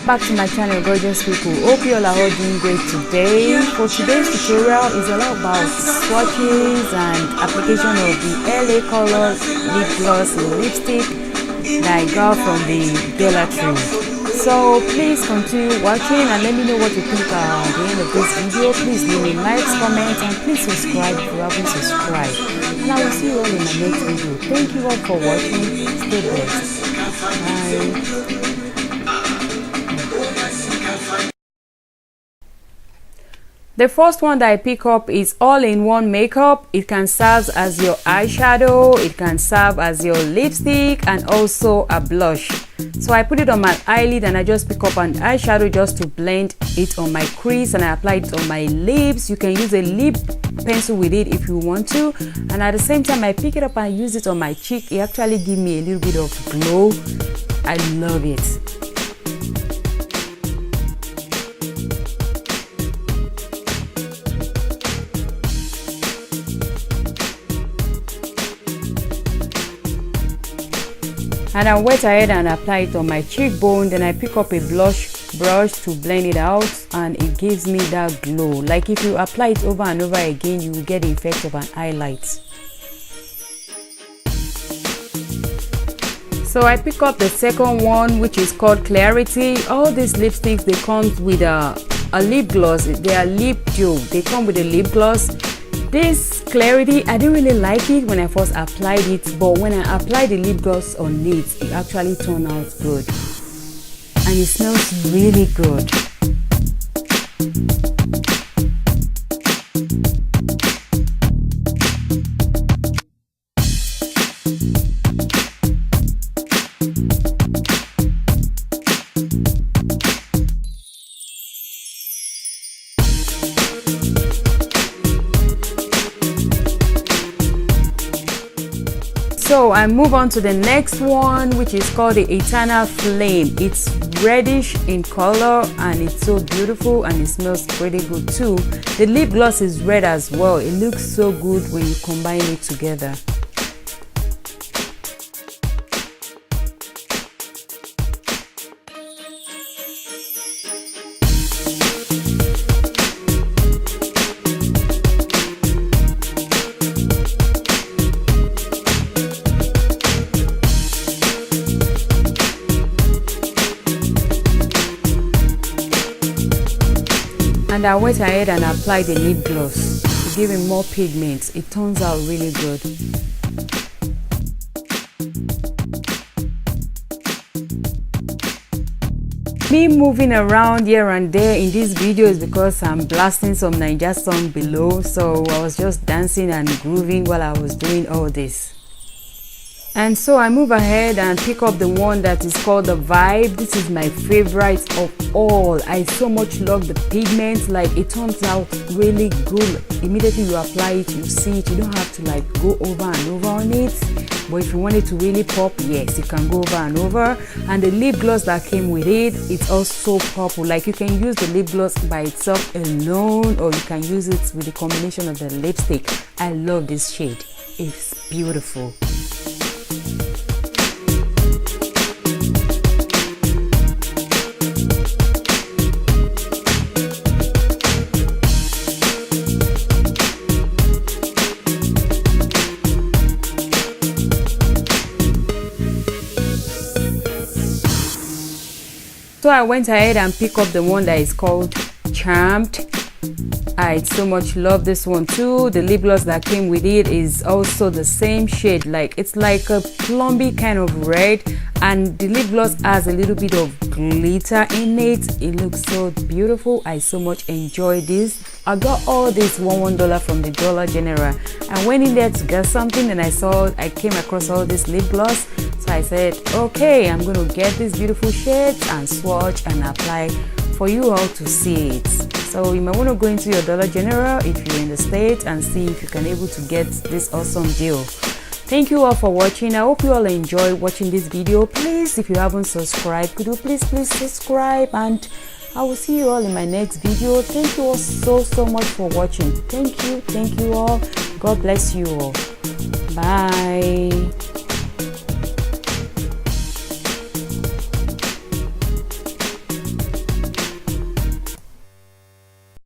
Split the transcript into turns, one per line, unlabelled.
back to my channel, gorgeous people. Hope you all are doing great today. For today's tutorial is all about swatches and application of the LA Color lip gloss lipstick that I got from the Dollar Tree. So please continue watching and let me know what you think at the end of this video. Please leave me likes, comments, and please subscribe if you haven't subscribed. And I will see you all in my next video. Thank you all for watching. Stay blessed. Bye. The first one that I pick up is all-in-one makeup. It can serve as your eyeshadow, it can serve as your lipstick, and also a blush. So I put it on my eyelid and I just pick up an eyeshadow just to blend it on my crease, and I apply it on my lips. You can use a lip pencil with it if you want to, and at the same time I pick it up and use it on my cheek. It actually gives me a little bit of glow. I love it. And I went ahead and apply it on my cheekbone. Then I pick up a blush brush to blend it out, and it gives me that glow. Like if you apply it over and over again, you will get the effect of an highlight. So I pick up the second one, which is called Clarity. All these lipsticks, they come with a lip gloss. They are Lipduo. They come with a lip gloss. This Clarity, I didn't really like it when I first applied it, but when I applied the lip gloss on it actually turned out good. And it smells really good. So I move on to the next one, which is called the Eternal Flame. It's reddish in color and it's so beautiful and it smells pretty good too. The lip gloss is red as well. It looks so good when you combine it together. And I went ahead and applied the lip gloss to give it more pigments. It turns out really good. Me moving around here and there in this video is because I'm blasting some Naija song below, so I was just dancing and grooving while I was doing all this. And so I move ahead and pick up the one that is called the Vibe. This is my favorite of all. I so much love the pigment. Like, it turns out really good. Immediately you apply it, you see it. You don't have to like go over and over on it. But if you want it to really pop, yes, you can go over and over. And the lip gloss that came with it, it's also purple. Like, you can use the lip gloss by itself alone, or you can use it with the combination of the lipstick. I love this shade. It's beautiful. So I went ahead and picked up the one that is called Charmed. I so much love this one too. The lip gloss that came with it is also the same shade. Like, it's like a plumby kind of red, and the lip gloss has a little bit of glitter in it. It looks so beautiful. I so much enjoy this. I got all this $1 from the Dollar General. I went in there to get something and I came across all this lip gloss. So I said, okay, I'm going to get these beautiful shades and swatch and apply for you all to see it. So you might want to go into your Dollar General if you're in the States and see if you can able to get this awesome deal. Thank you all for watching. I hope you all enjoy watching this video. Please, if you haven't subscribed, could you please subscribe, and I will see you all in my next video. Thank you all so much for watching. Thank you all. God bless you all. Bye.